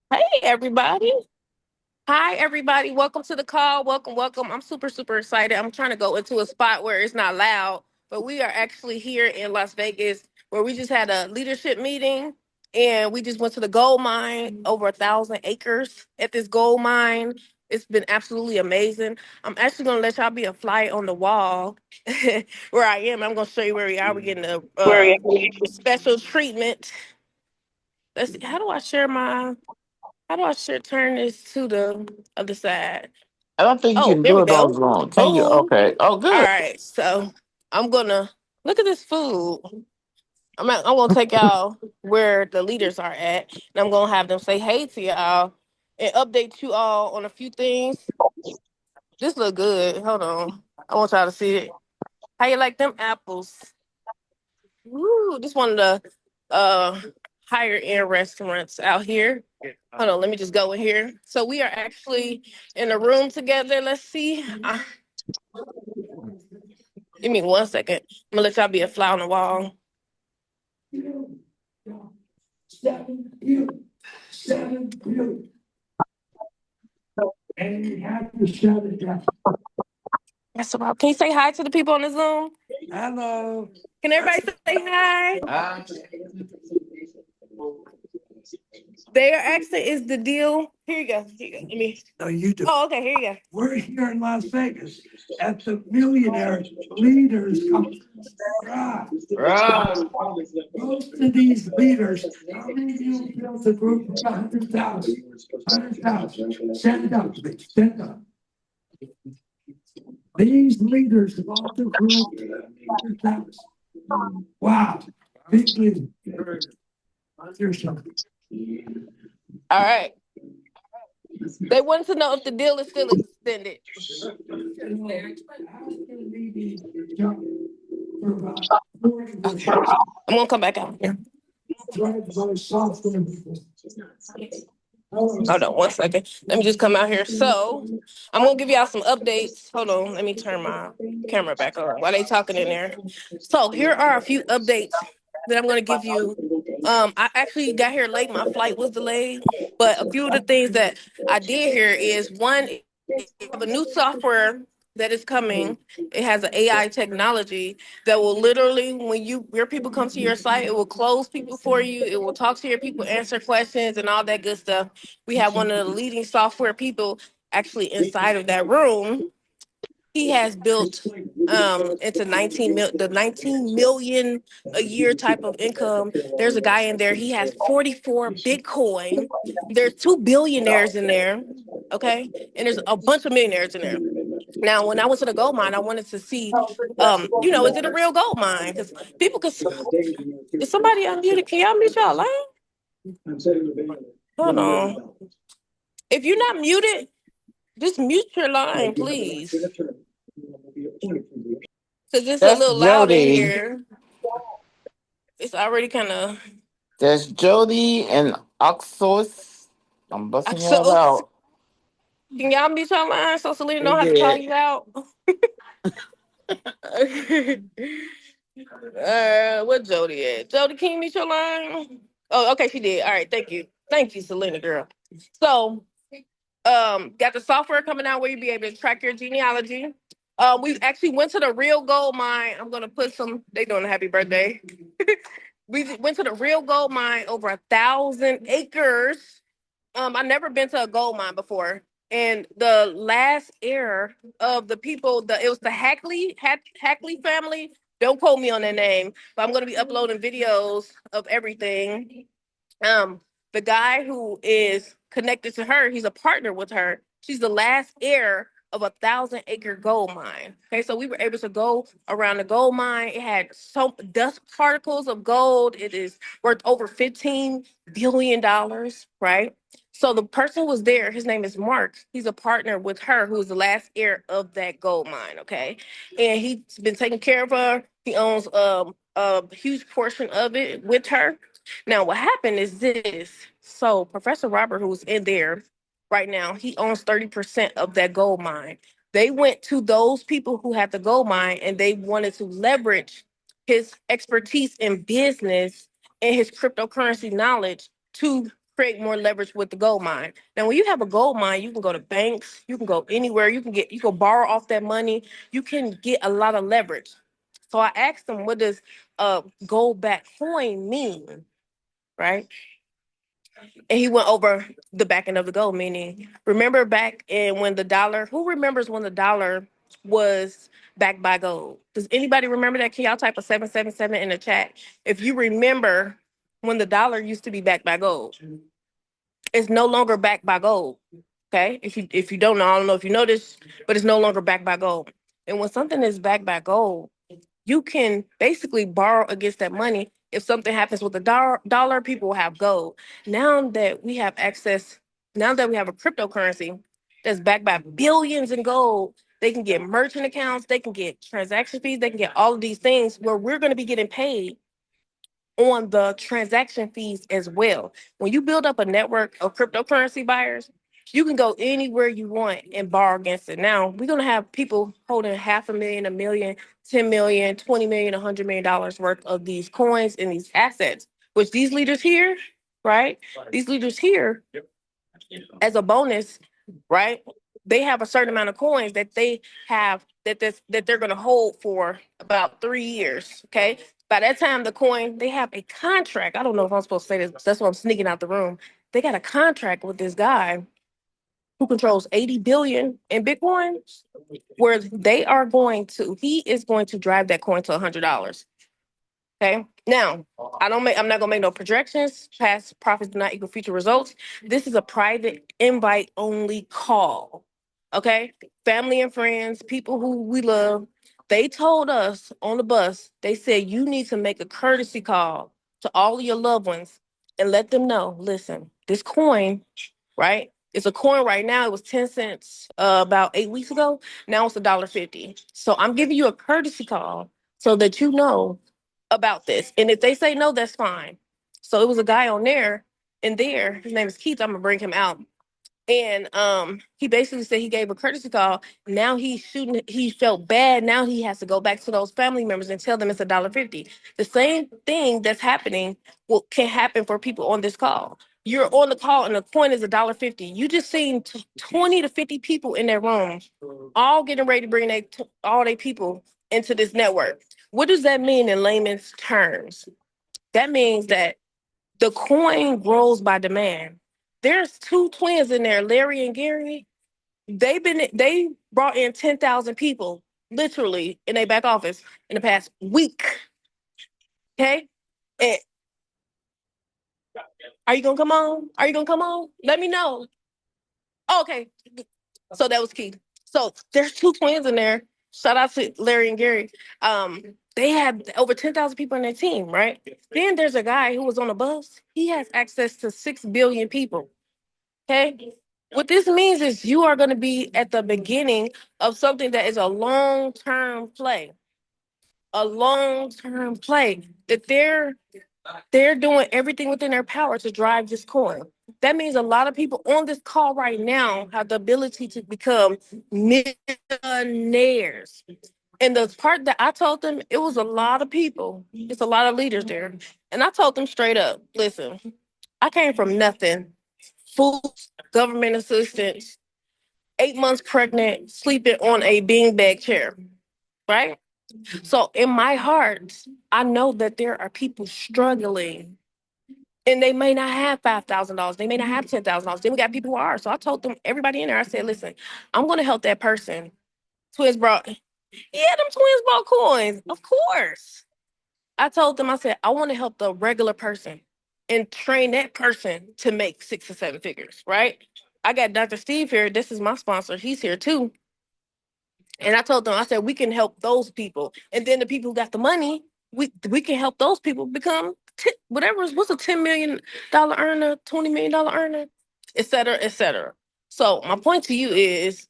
Hey, everybody. Hi, everybody. Welcome to the call. Welcome. I'm super excited. I'm trying to go into a spot where it's not loud, but we are actually here in Las Vegas where we just had a leadership meeting and we just went to the gold mine, over 1,000 acres at this gold mine. It's been absolutely amazing. I'm actually going to let y'all be a fly on the wall where I am. I'm going to show you where we are. We're getting a Where are special treatment. Let's see. How do I turn this to the other side? I don't think you Oh, can there do we it on go. Zoom. Can you? Boom. Okay. Oh, All good. right. So I'm gonna look at this food. I'm gonna take y'all where the leaders are at, and I'm gonna have them say hey to y'all and update you all on a few things. This look good. Hold on. I want y'all to see it. How you like them apples? Woo, this one of the uh higher end restaurants out here. Hold on, let me just go in here. So we are actually in a room together. Let's see. Give me 1 second. I'm gonna let y'all be a fly on the wall. And you have to shut it down. That's about. Can you say hi to the people on the Zoom? Hello. Can everybody say hi? Uh, They are asking, is the deal? Here you go. Here you go. Let me. No, you do. Oh, okay. Here you go. We're here in Las Vegas at the Millionaire Leaders Conference. Right. right. Most of these leaders, how many of you built a group of 100,000? 100,000. Stand it up, please. Stand up. These leaders have all the group 100,000. Wow. Big deal. Here's something. All right. They wanted to know if the deal is still extended. Okay. I'm gonna come back out here. Hold on 1 second. Let me just come out here. So I'm gonna give y'all some updates. Hold on. Let me turn my camera back on while they talking in there. So here are a few updates that I'm gonna give you. I actually got here late. My flight was delayed, but a few of the things that I did here is one, we have a new software that is coming. It has an AI technology that will literally, when your people come to your site, it will close people for you. It will talk to your people, answer questions, and all that good stuff. We have one of the leading software people actually inside of that room. He has built into 19 million a year type of income. There's a guy in there, he has 44 Bitcoin. There's two billionaires in there, okay? And there's a bunch of millionaires in there. Now, when I went to the gold mine, I wanted to see, is it a real gold mine? Because people could. Is somebody unmuted? Can y'all mute y'all line? Hold on. If you're not muted, just mute your line, please. Because it's a That's little loud in Jody. here. It's already kind of. There's Jody and Oxos. I'm busting your head So, out. can y'all mute your line so Selena They don't have to call did. you out? What Jody at? Jody, can you mute your line? Oh, okay, she did. All right, thank you. Thank you, Selena girl. So, got the software coming out where you be able to track your genealogy. We actually went to the real gold mine. I'm gonna put some. They doing a happy birthday. We went to the real gold mine, over 1,000 acres. I never been to a gold mine before, and the last heir of the people, it was the Hackley family. Don't quote me on their name, but I'm gonna be uploading videos of everything. Um, the guy who is connected to her, he's a partner with her. She's the last heir of 1,000 acre gold mine. Okay, so we were able to go around the gold mine. It had some dust particles of gold. It is worth over $15 billion, right? So the person who was there, his name is Mark. He's a partner with her, who is the last heir of that gold mine. Okay, and he's been taking care of her. He owns a huge portion of it with her. Now, what happened is this. So, Professor Robert, who's in there right now, he owns 30% of that gold mine. They went to those people who had the gold mine and they wanted to leverage his expertise in business and his cryptocurrency knowledge to create more leverage with the gold mine. Now, when you have a gold mine, you can go to banks, you can go anywhere, you can borrow off that money, you can get a lot of leverage. So I asked him, what does gold backed coin mean? Right? And he went over the backing of the gold, meaning remember back in when the dollar, who remembers when the dollar was backed by gold? Does anybody remember that? Can y'all type a 777 in the chat if you remember when the dollar used to be backed by gold? It's no longer backed by gold. Okay. If you don't know, I don't know if you know this, but it's no longer backed by gold. And when something is backed by gold, you can basically borrow against that money. If something happens with the dollar, people will have gold. Now that we have access, now that we have a cryptocurrency that's backed by billions in gold, they can get merchant accounts, they can get transaction fees, they can get all of these things where we're going to be getting paid on the transaction fees as well. When you build up a network of cryptocurrency buyers, you can go anywhere you want and borrow against it. Now, we're going to have people holding 500,000, a million, 10 million, 20 million, $100 million worth of these coins and these assets, which these leaders here, right? These leaders here, as a bonus, right? They have a certain amount of coins that they have that they're going to hold for about 3 years. Okay. By that time, the coin, they have a contract. I don't know if I'm supposed to say this. That's why I'm sneaking out the room. They got a contract with this guy who controls 80 billion in Bitcoin, where he is going to drive that coin to $100. Okay. Now, I'm not gonna make no projections. Past profits do not equal future results. This is a private invite only call. Okay. Family and friends, people who we love, they told us on the bus, they said you need to make a courtesy call to all of your loved ones and let them know, listen, this coin, right? It's a coin right now. It was 10 cents about 8 weeks ago. Now it's $1.50. So I'm giving you a courtesy call so that you know about this. And if they say no, that's fine. So it was a guy on there and there, his name is Keith. I'm gonna bring him out. And he basically said he gave a courtesy call. Now he felt bad. Now he has to go back to those family members and tell them it's $1.50. The same thing that's happening can happen for people on this call. You're on the call and the coin is $1.50. You just seen 20 to 50 people in that room, all getting ready to bring all their people into this network. What does that mean in layman's terms? That means that the coin grows by demand. There's two twins in there, Larry and Gary. They brought in 10,000 people literally in their back office in the past week. Okay? And are you gonna come on? Are you gonna come on? Let me know. Okay. So that was key. So there's two twins in there. Shout out to Larry and Gary. They have over 10,000 people in their team, right? Then there's a guy who was on a bus. He has access to 6 billion people. Okay. What this means is you are going to be at the beginning of something that is a long-term play. A long-term play that they're doing everything within their power to drive this coin. That means a lot of people on this call right now have the ability to become millionaires. And the part that I told them, it was a lot of people. It's a lot of leaders there. And I told them straight up, listen, I came from nothing. Food, government assistance, 8 months pregnant, sleeping on a beanbag chair, right? So in my heart, I know that there are people struggling and they may not have $5,000. They may not have $10,000. Then we got people who are. So I told them, everybody in there, I said, listen, I'm going to help that person. Twins brought, yeah, them twins brought coins. Of course. I told them, I said, I want to help the regular person and train that person to make 6 or 7 figures, right? I got Dr. Steve here. This is my sponsor. He's here too. And I told them, I said, we can help those people. And then the people who got the money, we can help those people become what's a $10 million earner, $20 million earner, et cetera, et cetera. So my point to you is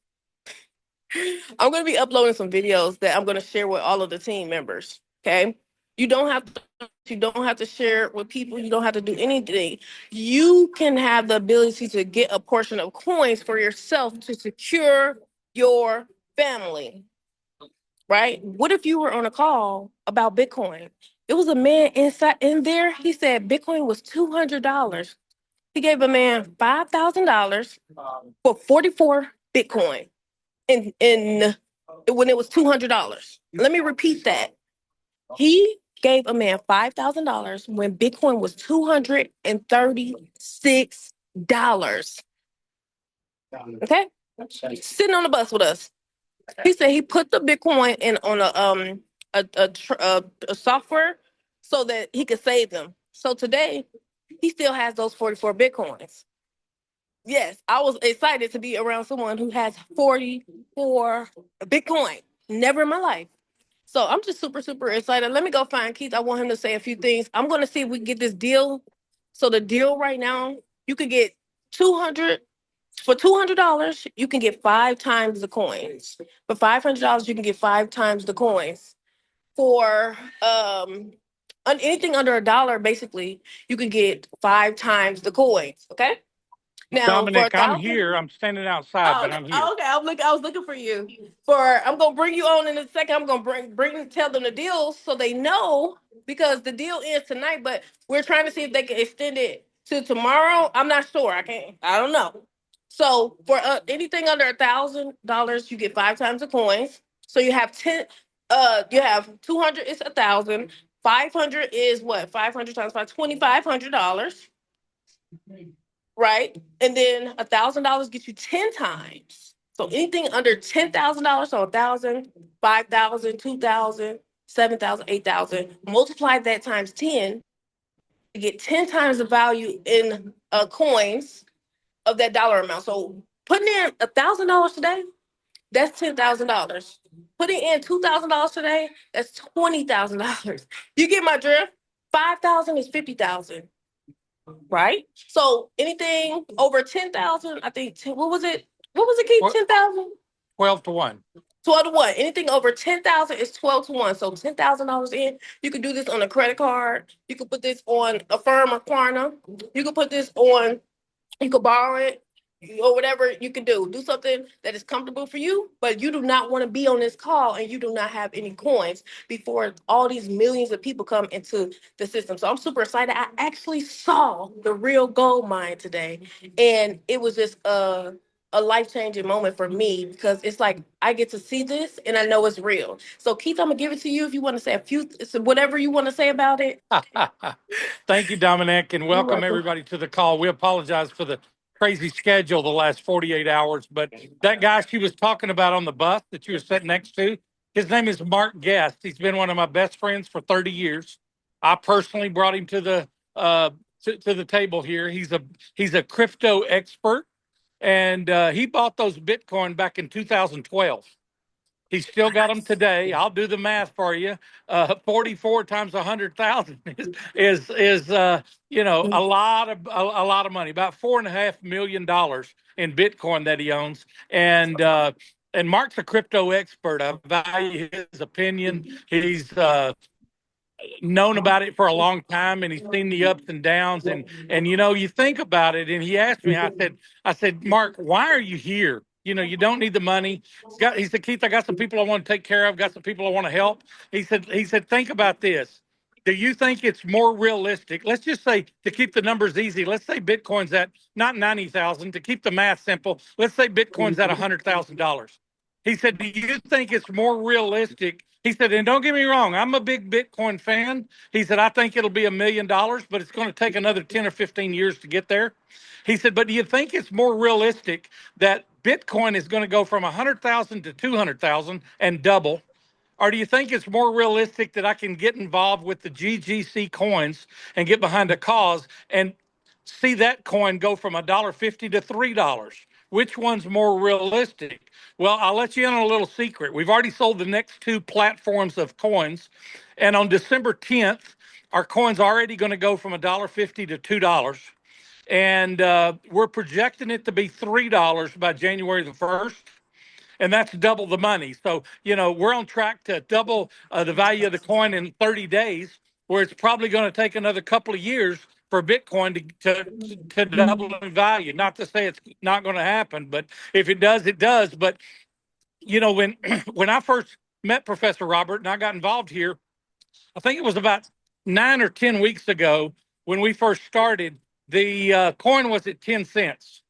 I'm going to be uploading some videos that I'm going to share with all of the team members. Okay. You don't have to share it with people. You don't have to do anything. You can have the ability to get a portion of coins for yourself to secure your family. Right? What if you were on a call about Bitcoin? It was a man in there. He said Bitcoin was $200. He gave a man $5,000 for 44 Bitcoin in when it was $200. Let me repeat that. He gave a man $5,000 when Bitcoin was $236. Okay, sitting on the bus with us. He said he put the Bitcoin in on a software so that he could save them. So today, he still has those 44 Bitcoins. Yes, I was excited to be around someone who has 44 Bitcoin. Never in my life. So I'm just super, super excited. Let me go find Keith. I want him to say a few things. I'm going to see if we can get this deal. So the deal right now, you could get 200 for $200. You can get 5 times the coins. For $500, you can get 5 times the coins. For anything under $1, basically, you can get 5 times the coins. Okay. Now for Dominic, I'm 1,000. here. I'm standing outside, but I'm here. Okay. I was looking for you. I'm gonna bring you on in a second. I'm gonna tell them the deal so they know because the deal ends tonight, but we're trying to see if they can extend it to tomorrow. I'm not sure. I don't know. So for anything under $1,000, you get 5 times the coins. So you have 10. You have 200 is 1,000. 500 is what? 500 times 5, $2,500. Right? And then $1,000 gets you 10 times. So anything under $10,000, so 1,000, 5,000, 2,000, 7,000, 8,000, multiply that times 10 to get 10 times the value in coins of that dollar amount. So putting in $1,000 today, that's $10,000. Putting in $2,000 today, that's $20,000. You get my drift? 5,000 is 50,000. Right? So anything over 10,000, I think what was it? What was it, Keith? 10,000? 12 to 1. 12 to 1. Anything over 10,000 is 12 to 1. So $10,000 in. You could do this on a credit card. You could put this on Affirm or Klarna. You could put this on, you could borrow it or whatever you can do. Do something that is comfortable for you, but you do not want to be on this call and you do not have any coins before all these millions of people come into the system. So I'm super excited. I actually saw the real gold mine today, and it was just a life-changing moment for me because it's like I get to see this and I know it's real. So Keith, I'm gonna give it to you if you want to say whatever you want to say about it. Thank you, Dominic, and welcome welcome. everybody to the call. We apologize for the crazy schedule the last 48 hours, but that guy she was talking about on the bus that you were sitting next to, his name is Mark Guest. He's been one of my best friends for 30 years. I personally brought him to the to the table here. He's a crypto expert, and he bought those Bitcoin back in 2012. He's still got them today. I'll do the math for you. 44 times 100,000 is a lot of money. About $4.5 million in Bitcoin that he owns, and Mark's a crypto expert. I value his opinion. He's known about it for a long time, and he's seen the ups and downs, and you think about it. And he asked me, I said, Mark, why are you here? You don't need the money. He said, Keith, I got some people I want to take care of, got some people I want to help. He said, think about this. Do you think it's more realistic? Let's just say, to keep the numbers easy, let's say Bitcoin's at not 90,000. To keep the math simple, let's say Bitcoin's at $100,000. He said, do you think it's more realistic? He said, and don't get me wrong, I'm a big Bitcoin fan. He said, I think it'll be $1 million, but it's going to take another 10 or 15 years to get there. He said, but do you think it's more realistic that Bitcoin is going to go from 100,000 to 200,000 and double? Or do you think it's more realistic that I can get involved with the GGC coins and get behind a cause and see that coin go from $1.50 to $3? Which one's more realistic? Well, I'll let you in on a little secret. We've already sold the next 2 platforms of coins. And on December 10th, our coin's already going to go from $1.50 to $2. And we're projecting it to be $3 by January the 1st. And that's double the money. So, we're on track to double the value of the coin in 30 days, where it's probably going to take another couple of years for Bitcoin to double in value. Not to say it's not going to happen, but if it does, it does. But, when when I first met Professor Robert and I got involved here, I think it was about 9 or 10 weeks ago when we first started. the coin was at 10 cents.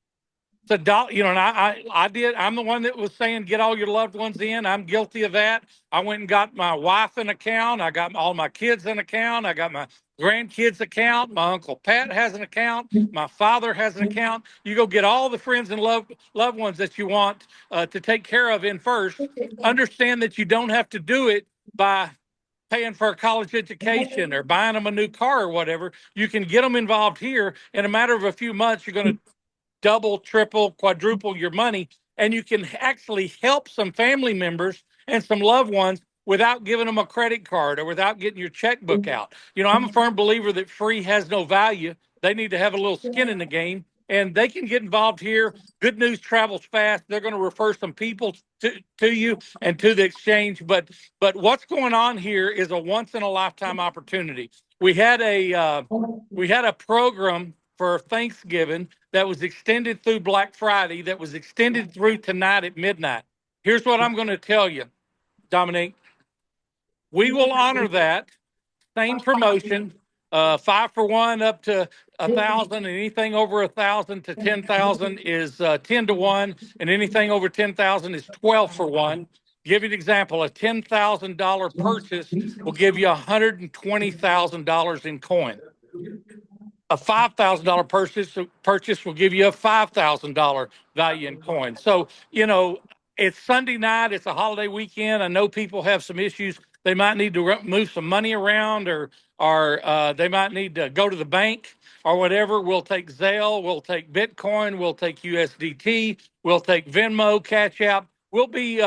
It's a dollar, you know, and I'm the one that was saying, get all your loved ones in. I'm guilty of that. I went and got my wife an account. I got all my kids an account. I got my grandkids account. My Uncle Pat has an account. My father has an account. You go get all the friends and loved ones that you want to take care of in first. Understand that you don't have to do it by paying for a college education or buying them a new car or whatever. You can get them involved here. In a matter of a few months, you're going to double, triple, quadruple your money, and you can actually help some family members and some loved ones without giving them a credit card or without getting your checkbook out. You know, I'm a firm believer that free has no value. They need to have a little skin in the game, and they can get involved here. Good news travels fast. They're going to refer some people to you and to the exchange. But what's going on here is a once in a lifetime opportunity. We had a program for Thanksgiving that was extended through Black Friday, that was extended through tonight at midnight. Here's what I'm going to tell you, Dominique. We will honor that same promotion, 5 for 1 up to 1,000, and anything over 1,000 to 10,000 is 10 to 1, and anything over 10,000 is 12 for 1. Give you an example: a $10,000 purchase will give you $120,000 in coin. A $5,000 purchase will give you a $5,000 value in coin. So, you know, it's Sunday night. It's a holiday weekend. I know people have some issues. They might need to move some money around, or they might need to go to the bank or whatever. We'll take Zelle. We'll take Bitcoin. We'll take USDT. We'll take Venmo, Cash App. We'll be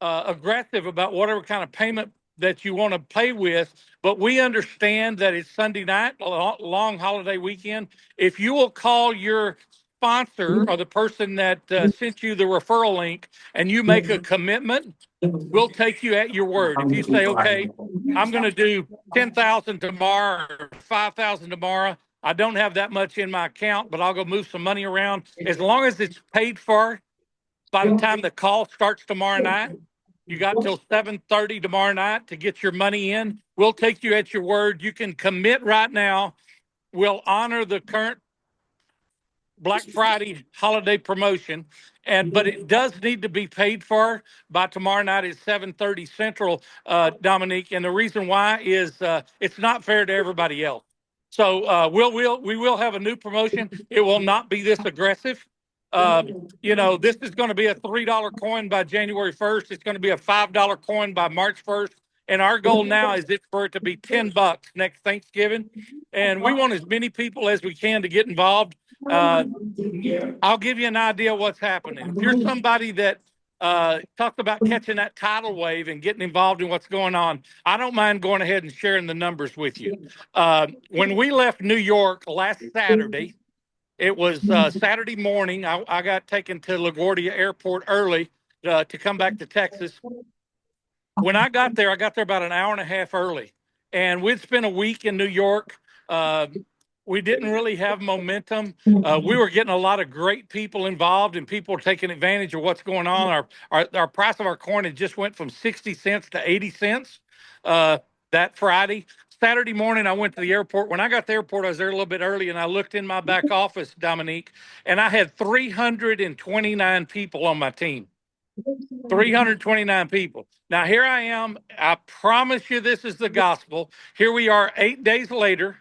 aggressive about whatever kind of payment that you want to pay with, but we understand that it's Sunday night, a long holiday weekend. If you will call your sponsor or the person that sent you the referral link and you make a commitment, we'll take you at your word. If you say, okay, I'm going to do 10,000 tomorrow or 5,000 tomorrow, I don't have that much in my account, but I'll go move some money around. As long as it's paid for by the time the call starts tomorrow night, you got till 7:30 tomorrow night to get your money in. We'll take you at your word. You can commit right now. We'll honor the current Black Friday holiday promotion, but it does need to be paid for by tomorrow night at 7:30 Central, Dominique. And the reason why is it's not fair to everybody else. So we will have a new promotion. It will not be this aggressive. You know, this is going to be a $3 coin by January 1st. It's going to be a $5 coin by March 1st. And our goal now is for it to be $10 next Thanksgiving. And we want as many people as we can to get involved. I'll give you an idea of what's happening. If you're somebody that talked about catching that tidal wave and getting involved in what's going on, I don't mind going ahead and sharing the numbers with you. When we left New York last Saturday, it was Saturday morning. I got taken to LaGuardia Airport early to come back to Texas. When I got there about an hour and a half early. And we'd spent a week in New York. We didn't really have momentum. We were getting a lot of great people involved, and people taking advantage of what's going on. Our price of our coin had just went from 60 cents to 80 cents that Friday. Saturday morning, I went to the airport. When I got to the airport, I was there a little bit early, and I looked in my back office, Dominique, and I had 329 people on my team. 329 people. Now, here I am. I promise you this is the gospel. Here we are 8 days later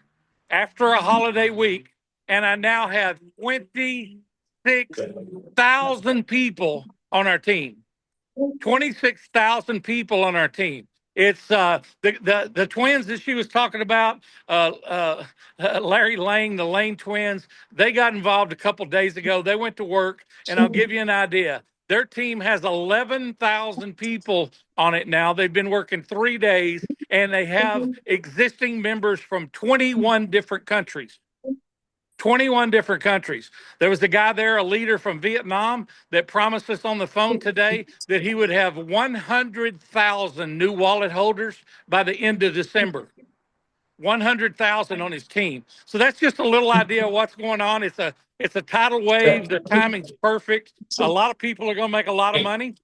after a holiday week, and I now have 26,000 people on our team. 26,000 people on our team. It's the twins that she was talking about, Larry Lang, the Lane twins. They got involved a couple days ago. They went to work, and I'll give you an idea. Their team has 11,000 people on it now. They've been working 3 days, and they have existing members from 21 different countries. 21 different countries. There was a guy there, a leader from Vietnam, that promised us on the phone today that he would have 100,000 new wallet holders by the end of December. 100,000 on his team. So that's just a little idea of what's going on. It's a tidal wave. The timing's perfect. A lot of people are going to make a lot of money.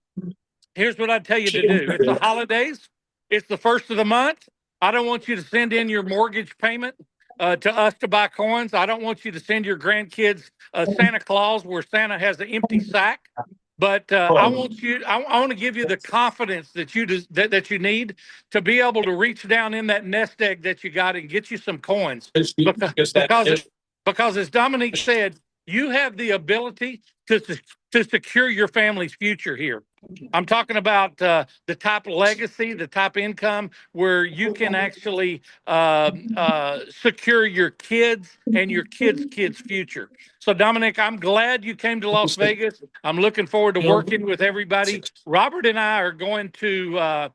Here's what I tell you to do. It's the holidays. It's the first of the month. I don't want you to send in your mortgage payment to us to buy coins. I don't want you to send your grandkids Santa Claus where Santa has an empty sack. But I want to give you the confidence that that you need to be able to reach down in that nest egg that you got and get you some coins. Because as Dominique said, you have the ability to secure your family's future here. I'm talking about the type of legacy, the type of income where you can actually secure your kids and your kids' future. So, Dominic, I'm glad you came to Las Vegas. I'm looking forward to working with everybody. Robert and I are going to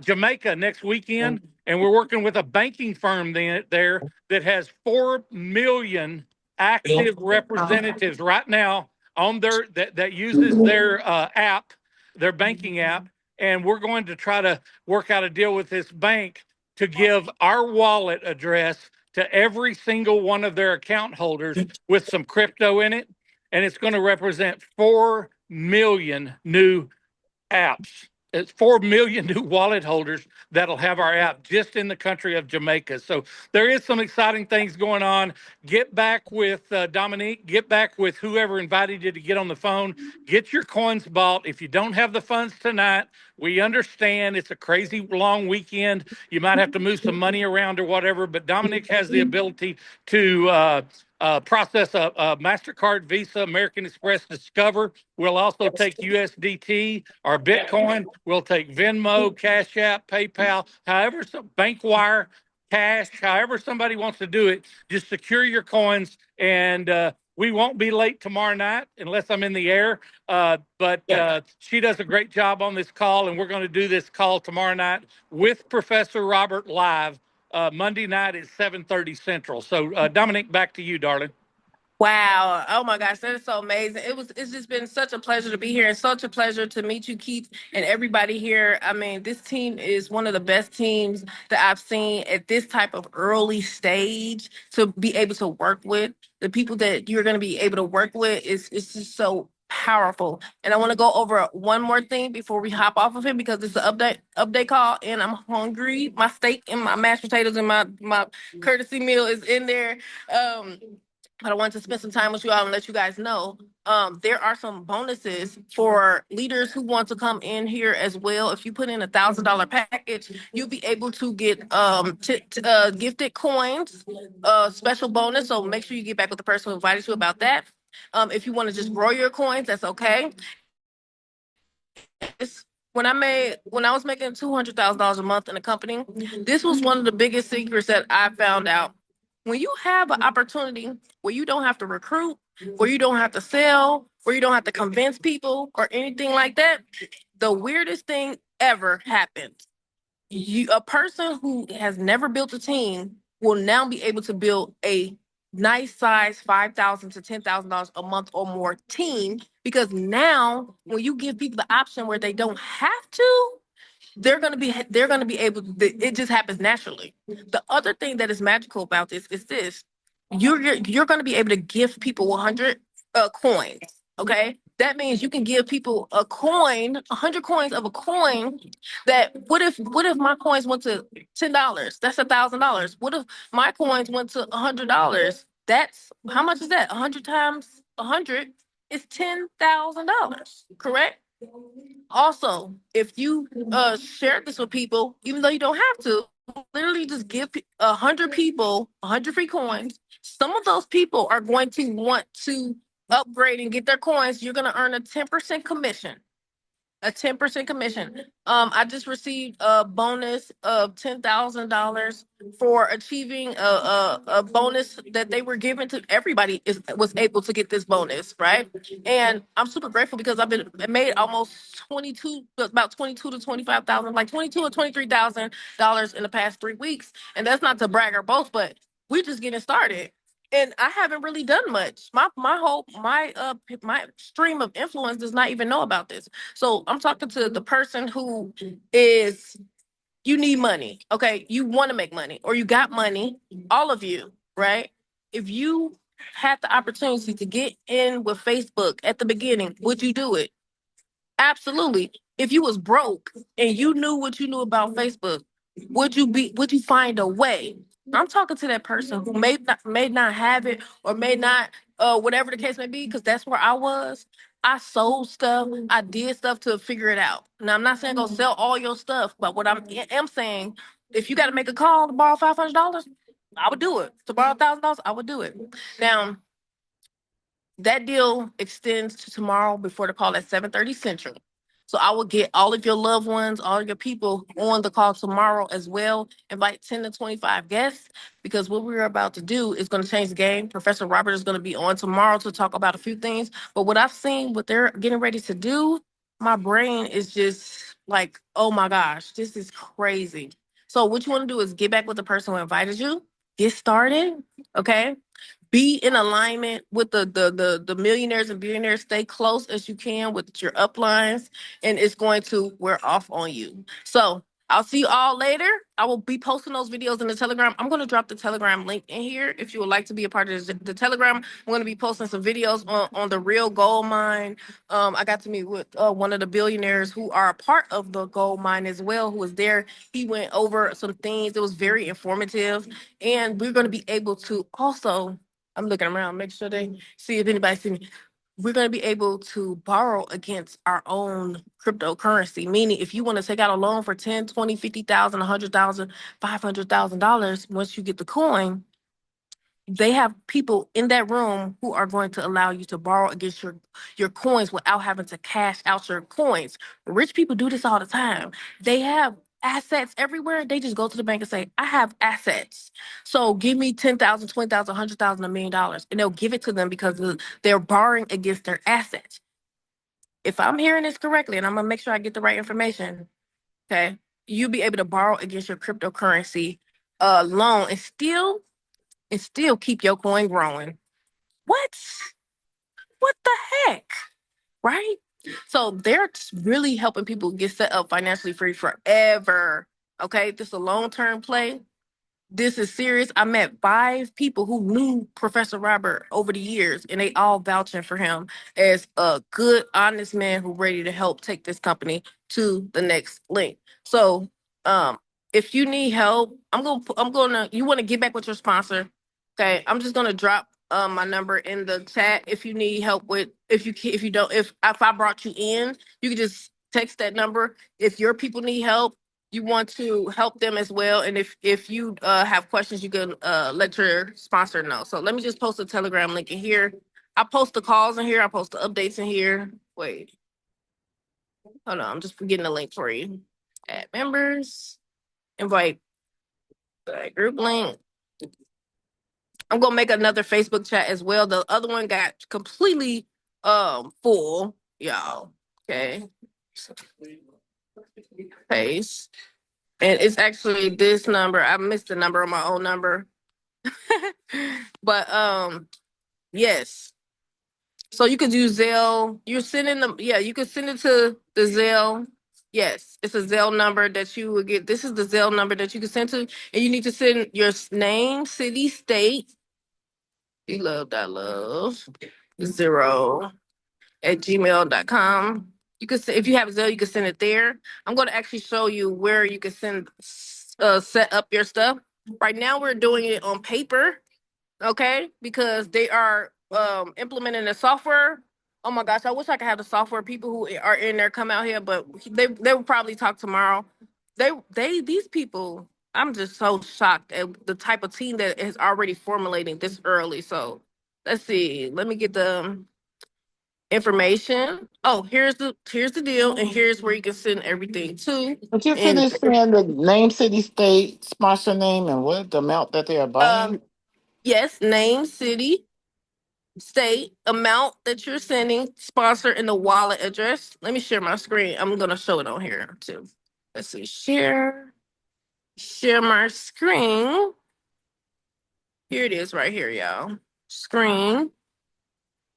Jamaica next weekend, and we're working with a banking firm there that has 4 million active representatives right now on that uses their app, their banking app, and we're going to try to work out a deal with this bank to give our wallet address to every single one of their account holders with some crypto in it, and it's going to represent 4 million new apps. It's 4 million new wallet holders that'll have our app just in the country of Jamaica. So there is some exciting things going on. Get back with Dominique. Get back with whoever invited you to get on the phone. Get your coins bought. If you don't have the funds tonight, we understand it's a crazy long weekend. You might have to move some money around or whatever, but Dominique has the ability to process a MasterCard, Visa, American Express, Discover. We'll also take USDT or Bitcoin. We'll take Venmo, Cash App, PayPal, however, bank wire, cash, however somebody wants to do it. Just secure your coins, and we won't be late tomorrow night unless I'm in the air. But she does a great job on this call, and we're going to do this call tomorrow night with Professor Robert live. Monday night at 7:30 Central. So, Dominic, back to you, darling. Wow. Oh my gosh, that is so amazing. It's just been such a pleasure to be here and such a pleasure to meet you, Keith, and everybody here. I mean, this team is one of the best teams that I've seen at this type of early stage to be able to work with. The people that you're going to be able to work with is just so powerful. And I want to go over one more thing before we hop off of him because it's an update call and I'm hungry. My steak and my mashed potatoes and my courtesy meal is in there. But I want to spend some time with you all and let you guys know there are some bonuses for leaders who want to come in here as well. If you put in $1,000 package, you'll be able to get gifted coins, special bonus. So make sure you get back with the person who invited you about that. If you want to just grow your coins, that's okay. When I was making $200,000 a month in a company, this was one of the biggest secrets that I found out. When you have an opportunity where you don't have to recruit, where you don't have to sell, where you don't have to convince people or anything like that, the weirdest thing ever happens. A person who has never built a team will now be able to build a nice size $5,000 to $10,000 a month or more team because now when you give people the option where they don't have to, they're gonna be able to, it just happens naturally. The other thing that is magical about this is this. You're gonna be able to give people 100 coins. Okay. That means you can give people a coin, 100 coins of a coin that what if my coins went to $10? That's $1,000. What if my coins went to $100? That's how much is that? 100 times 100 is $10,000, correct? Also, if you share this with people, even though you don't have to, literally just give 100 people 100 free coins. Some of those people are going to want to upgrade and get their coins. You're going to earn a 10% commission. A 10% commission. I just received a bonus of $10,000 for achieving a bonus that they were given to everybody was able to get this bonus, right? And I'm super grateful because I made almost about 22 to 25,000, like 22 or $23,000 in the past 3 weeks. And that's not to brag or boast, but we're just getting started. And I haven't really done much. My stream of influence does not even know about this. So I'm talking to the person who is, you need money, okay? You want to make money or you got money, all of you, right? If you had the opportunity to get in with Facebook at the beginning, would you do it? Absolutely. If you was broke and you knew what you knew about Facebook, would you find a way? I'm talking to that person who may not have it or may not, whatever the case may be, because that's where I was. I sold stuff. I did stuff to figure it out. Now I'm not saying go sell all your stuff, but what am saying, if you got to make a call to borrow $500, I would do it. To borrow $1,000, I would do it. Now that deal extends to tomorrow before the call at 7:30 Central. So I will get all of your loved ones, all of your people on the call tomorrow as well. Invite 10 to 25 guests because what we're about to do is going to change the game. Professor Robert is going to be on tomorrow to talk about a few things. But what I've seen, what they're getting ready to do, my brain is just like, oh my gosh, this is crazy. So what you want to do is get back with the person who invited you, get started, okay? Be in alignment with the millionaires and billionaires. Stay close as you can with your uplines, and it's going to wear off on you. So I'll see you all later. I will be posting those videos in the Telegram. I'm going to drop the Telegram link in here if you would like to be a part of the Telegram. I'm going to be posting some videos on the real gold mine. I got to meet with one of the billionaires who are a part of the gold mine as well, who was there. He went over some things. It was very informative, and we're going to be able to also. I'm looking around, make sure they see if anybody see me. We're going to be able to borrow against our own cryptocurrency. Meaning, if you want to take out a loan for 10, 20, 50,000, 100,000, $500,000, once you get the coin, they have people in that room who are going to allow you to borrow against your coins without having to cash out your coins. Rich people do this all the time. They have assets everywhere. They just go to the bank and say, I have assets. So give me 10,000, 20,000, 100,000, $1 million. And they'll give it to them because they're borrowing against their assets. If I'm hearing this correctly, and I'm going to make sure I get the right information, okay, you'll be able to borrow against your cryptocurrency loan and still keep your coin growing. What? What the heck? Right? So they're really helping people get set up financially free forever. Okay, this is a long-term play. This is serious. I met 5 people who knew Professor Robert over the years, and they all vouching for him as a good, honest man who's ready to help take this company to the next link. So, if you need help, you want to get back with your sponsor. Okay, I'm just gonna drop my number in the chat if you need help with if you don't if I brought you in, you can just text that number. If your people need help, you want to help them as well. And if you have questions, you can let your sponsor know. So let me just post a Telegram link in here. I post the calls in here. I post the updates in here. Wait. Hold on. I'm just getting a link for you. Add members. Invite the group link. I'm going to make another Facebook chat as well. The other one got completely full, y'all. Okay. Paste. And it's actually this number. I missed the number on my own number. But yes. So you could use Zelle. You're sending them, yeah, you could send it to the Zelle. Yes, it's a Zelle number that you would get. This is the Zelle number that you can send to, and you need to send your name, city, state. You love 0 at gmail.com. You could if you have Zelle, you can send it there. I'm going to actually show you where you can set up your stuff. Right now, we're doing it on paper, okay? Because they are implementing the software. Oh my gosh, I wish I could have the software people who are in there come out here, but they will probably talk tomorrow. These people, I'm just so shocked at the type of team that is already formulating this early. So let's see. Let me get the information. Oh, here's the deal, and here's where you can send everything to. But you And finished saying the name, city, state, sponsor name, and what the amount that they are buying. yes, name, city, state, amount that you're sending, sponsor, and the wallet address. Let me share my screen. I'm gonna show it on here too. Let's see, share my screen. Here it is right here, y'all. Screen,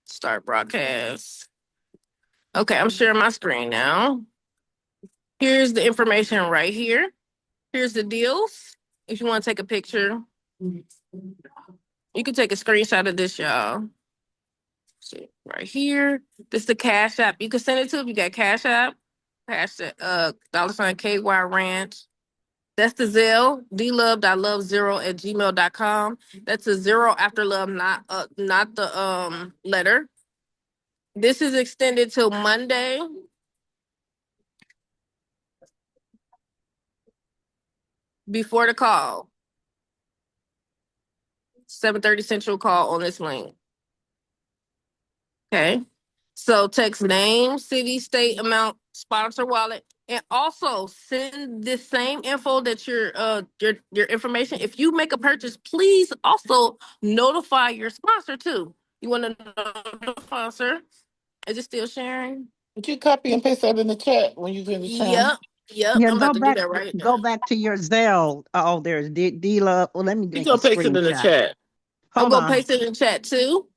start broadcast. Okay, I'm sharing my screen now. Here's the information right here. Here's the deals. If you want to take a picture, you can take a screenshot of this, y'all. See, right here. This is the Cash App. You can send it to if you got Cash App. $$ KY Ranch. That's the Zelle, dlove.love0@gmail.com. That's a zero after love, not the letter. This is extended till Monday. Before the call. 7:30 Central call on this link. Okay. So text name, city, state, amount, sponsor wallet, and also send this same info that your information. If you make a purchase, please also notify your sponsor too. You want to notify, sir? Is it still sharing? Did you copy and paste that in the chat when you finish sharing? Yep. Yep. Yeah, I'm about to do that right go now. back to your Zelle. Oh, there's D Love. Well, let me You make a gonna paste it in the screenshot. chat. I'm Hold gonna on. paste it in chat too.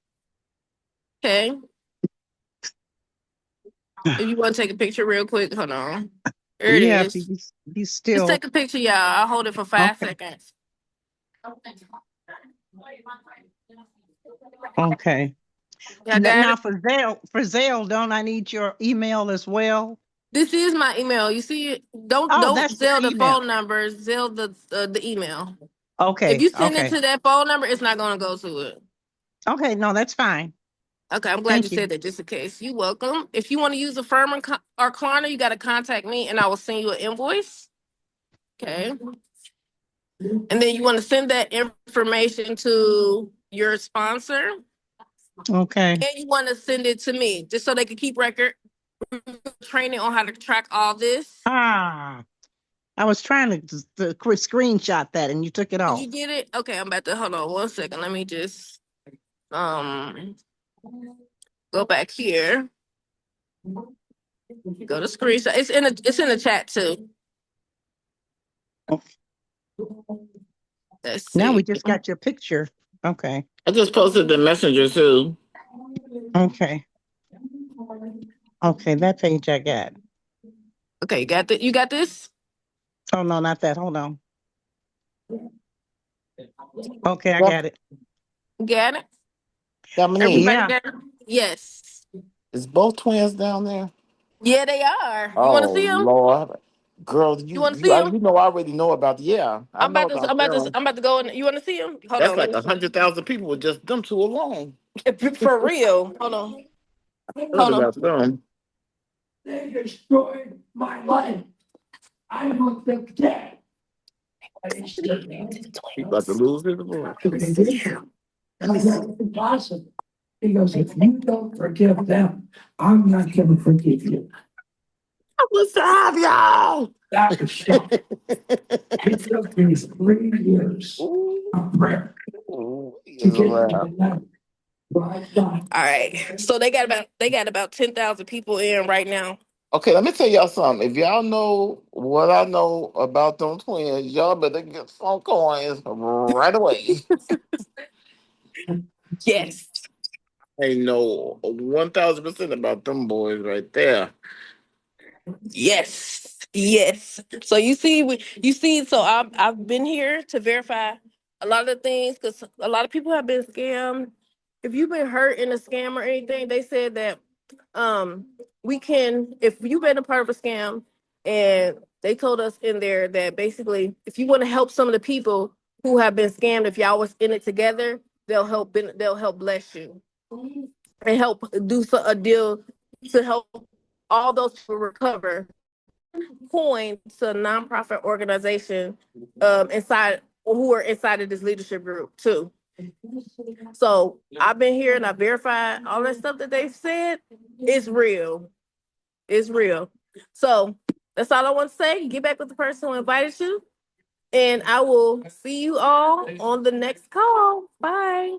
Okay. If you want to take a picture real quick, hold on. There it Yeah, is. be Just still. take a picture, y'all. I'll hold it for 5 Okay. seconds. Okay. Y'all got Now it? for Zelle, don't I need your email as well? This is my email. You see it? Don't Oh, that's your Zell the email. phone number. Zell the email. If Okay. you send it Okay. to that phone number, it's not gonna go to it. Okay. No, that's fine. Okay, I'm glad Thank you you. said that just in case. You're welcome. If you want to use a firm or Klarna, you got to contact me and I will send you an invoice. Okay. And then you want to send that information to your sponsor Okay. and you want to send it to me just so they can keep record training on how to track all this. Ah, I was trying to screenshot that and you took it Did off. you get it? Okay, I'm about to hold on 1 second. Let me just um go back here. Go to screenshot. It's in the chat too. Let's Now see. we just got your picture. Okay. I just posted the messenger too. Okay. Okay, that page I got. Okay, you got this? Oh no, not that. Hold on. Okay, I Well, got it. Got it? Dominique, Everybody Yeah. got it? Yes. is both twins down there? Yeah, they are. You want to Oh see them? Lord, girl, You want to see them? you know I already know about. Yeah, I I'm know about to. about I'm about to. them. I'm about to go in. You want to see them? Hold That's on. Let like me see. 100,000 people with just them two alone. For real. Hold on. Heard Hold on. about them. They destroyed my life. I want them dead. I still He about to lose his voice. Let me That's see. impossible. He goes, if you don't forgive them, I'm not going to forgive you. I will serve y'all. That was shocking. It took me 3 years Ooh, of prayer he to is a get to rap. the level where I thought, All right. So they got about 10,000 people in right now. Okay, let me tell y'all something. If y'all know what I know about them twins, y'all better get some coins right away. Yes. I know 1,000% about them boys right there. Yes. Yes. So you see. So I've been here to verify a lot of things because a lot of people have been scammed. If you've been hurt in a scam or anything, they said that we can, if you've been a part of a scam, and they told us in there that basically if you want to help some of the people who have been scammed, if y'all was in it together, they'll help bless you and help do a deal to help all those people recover coins to a nonprofit organization inside who are inside of this leadership group too. So I've been here and I verified all that stuff that they've said. It's real. It's real. So that's all I want to say. Get back with the person who invited you. And I will see you all on the next call. Bye.